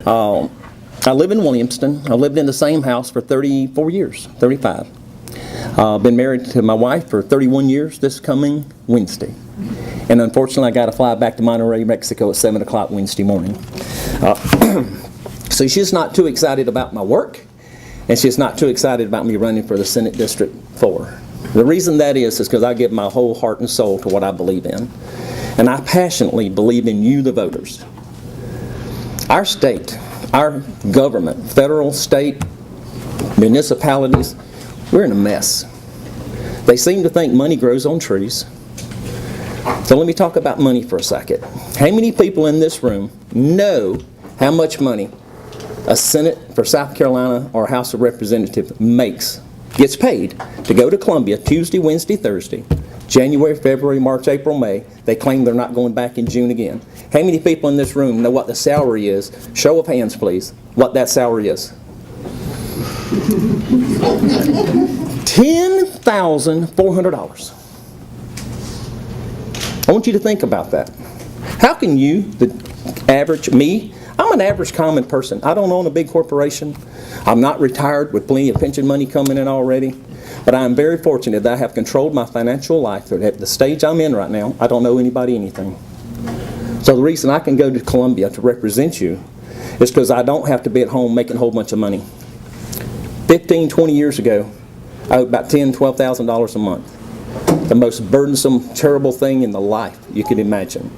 I live in Williamston. I lived in the same house for 34 years, 35. Been married to my wife for 31 years this coming Wednesday. And unfortunately, I got to fly back to Monterrey, Mexico at 7 o'clock Wednesday morning. So she's not too excited about my work, and she's not too excited about me running for the Senate District 4. The reason that is because I give my whole heart and soul to what I believe in. And I passionately believe in you, the voters. Our state, our government, federal, state, municipalities, we're in a mess. They seem to think money grows on trees. So let me talk about money for a second. How many people in this room know how much money a Senate for South Carolina or House of Representatives gets paid to go to Columbia Tuesday, Wednesday, Thursday, January, February, March, April, May? They claim they're not going back in June again. How many people in this room know what the salary is? Show of hands, please, what that salary is. $10,400. I want you to think about that. How can you, the average, me, I'm an average common person. I don't own a big corporation. I'm not retired with plenty of pension money coming in already. But I am very fortunate that I have controlled my financial life. At the stage I'm in right now, I don't owe anybody anything. So the reason I can go to Columbia to represent you is because I don't have to be at home making a whole bunch of money. 15, 20 years ago, I owed about $10,000, $12,000 a month. The most burdensome, terrible thing in the life you could imagine.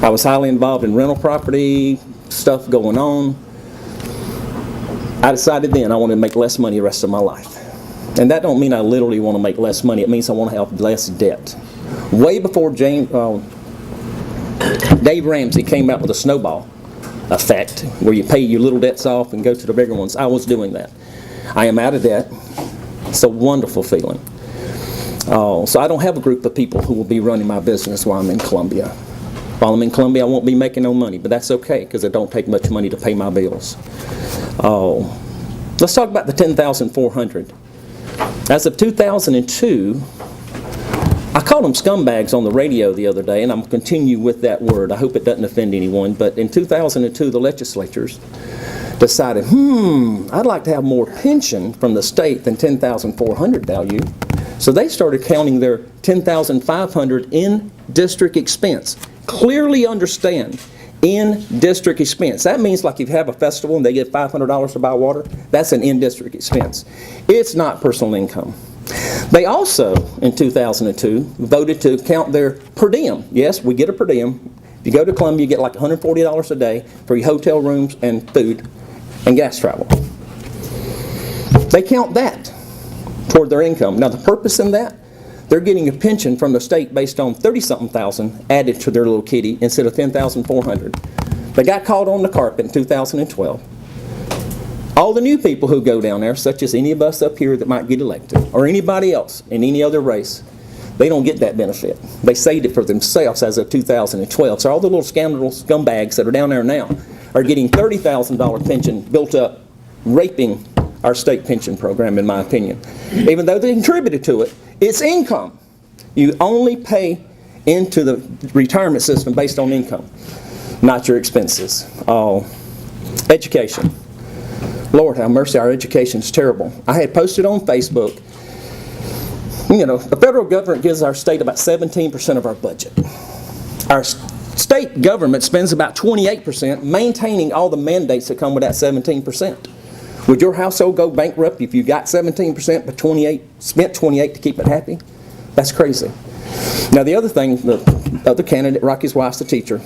I was highly involved in rental property, stuff going on. I decided then I wanted to make less money the rest of my life. And that don't mean I literally want to make less money. It means I want to have less debt. Way before Dave Ramsey came out with a snowball effect, where you pay your little debts off and go to the bigger ones, I was doing that. I am out of debt. It's a wonderful feeling. So I don't have a group of people who will be running my business while I'm in Columbia. While I'm in Columbia, I won't be making no money, but that's okay because it don't take much money to pay my bills. Let's talk about the $10,400. As of 2002, I called them scumbags on the radio the other day, and I'm going to continue with that word. I hope it doesn't offend anyone, but in 2002, the legislatures decided, I'd like to have more pension from the state than $10,400 value. So they started counting their $10,500 in district expense. Clearly understand, in district expense. That means like if you have a festival and they get $500 to buy water, that's an in-district expense. It's not personal income. They also, in 2002, voted to count their per diem. Yes, we get a per diem. If you go to Columbia, you get like $140 a day for your hotel rooms and food and gas travel. They count that toward their income. Now the purpose in that, they're getting a pension from the state based on 30-something thousand added to their little kitty instead of $10,400. They got caught on the carpet in 2012. All the new people who go down there, such as any of us up here that might get elected, or anybody else in any other race, they don't get that benefit. They saved it for themselves as of 2012. So all the little scoundrel scumbags that are down there now are getting $30,000 pension built up, raping our state pension program, in my opinion. Even though they contributed to it, it's income. You only pay into the retirement system based on income, not your expenses. Education. Lord have mercy, our education is terrible. I had posted on Facebook, you know, the federal government gives our state about 17% of our budget. Our state government spends about 28% maintaining all the mandates that come with that 17%. Would your household go bankrupt if you got 17% but spent 28% to keep it happy? That's crazy. Now the other thing, the other candidate, Rocky's wife's a teacher,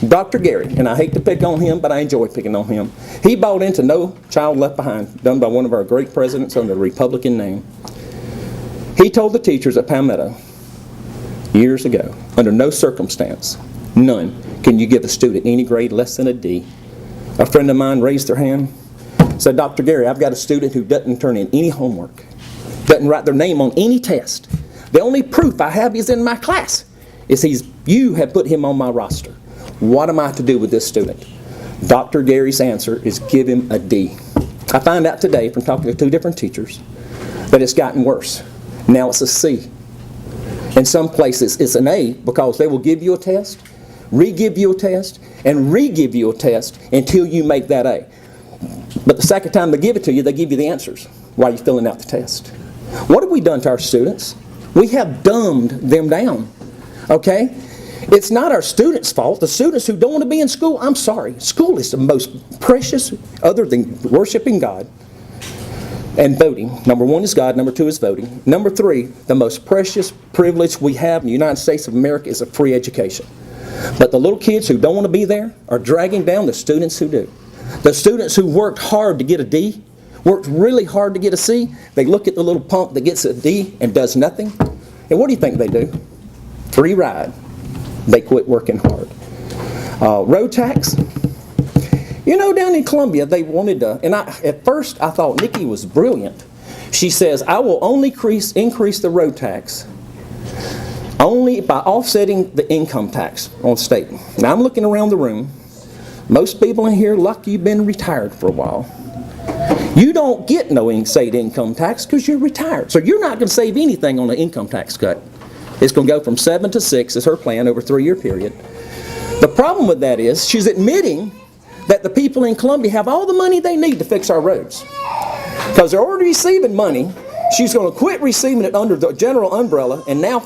Dr. Gary, and I hate to pick on him, but I enjoy picking on him. He bought into No Child Left Behind, done by one of our great presidents under the Republican name. He told the teachers at Palmetto years ago, under no circumstance, none, can you give a student any grade less than a D. A friend of mine raised their hand, said, Dr. Gary, I've got a student who doesn't turn in any homework, doesn't write their name on any test. The only proof I have he's in my class is you have put him on my roster. What am I to do with this student? Dr. Gary's answer is give him a D. I found out today from talking to 2 different teachers that it's gotten worse. Now it's a C. In some places it's an A because they will give you a test, re-give you a test, and re-give you a test until you make that A. But the second time they give it to you, they give you the answers while you're filling out the test. What have we done to our students? We have dumbed them down, okay? It's not our students' fault. The students who don't want to be in school, I'm sorry. School is the most precious, other than worshiping God and voting. Number one is God. Number two is voting. Number three, the most precious privilege we have in the United States of America is a free education. But the little kids who don't want to be there are dragging down the students who do. The students who worked hard to get a D, worked really hard to get a C, they look at the little punk that gets a D and does nothing. And what do you think they do? Free ride. They quit working hard. Road tax. You know, down in Columbia, they wanted to, and at first I thought Nikki was brilliant. She says, I will only increase the road tax only by offsetting the income tax on state. Now I'm looking around the room. Most people in here, lucky you've been retired for a while. You don't get no state income tax because you're retired. So you're not going to save anything on an income tax cut. It's going to go from 7 to 6 is her plan over a 3-year period. The problem with that is she's admitting that the people in Columbia have all the money they need to fix our roads. Because they're already receiving money. She's going to quit receiving it under the general umbrella and now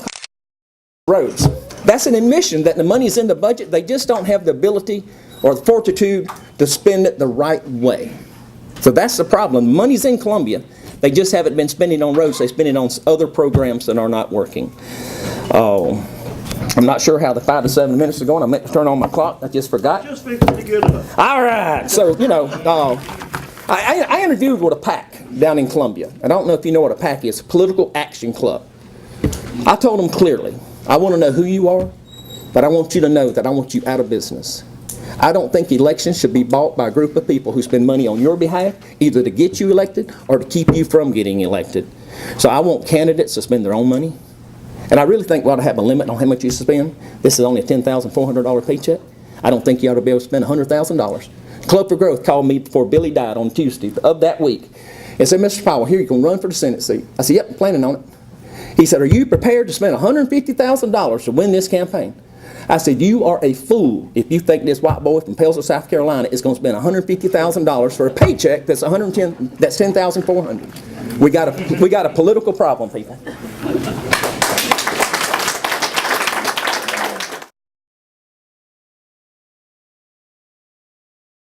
roads. That's an admission that the money's in the budget. They just don't have the ability or the fortitude to spend it the right way. So that's the problem. The money's in Columbia. They just haven't been spending on roads. They spend it on other programs that are not working. I'm not sure how the 5 to 7 minutes are going. I meant to turn on my clock. I just forgot. Just fixed pretty good enough. All right. So, you know, I interviewed with a PAC down in Columbia. I don't know if you know what a PAC is, Political Action Club. I told them clearly, I want to know who you are, but I want you to know that I want you out of business. I don't think elections should be bought by a group of people who spend money on your behalf, either to get you elected or to keep you from getting elected. So I want candidates to spend their own money. And I really think we ought to have a limit on how much you spend. This is only a $10,400 paycheck. I don't think you ought to be able to spend $100,000. Club for Growth called me before Billy died on Tuesday of that week and said, Mr. Powell, here you can run for the Senate seat. I said, yep, I'm planning on it. He said, are you prepared to spend $150,000 to win this campaign? I said, you are a fool if you think this white boy from Pellsville, South Carolina is going to spend $150,000 for a paycheck that's $10,400. We got a political problem, people.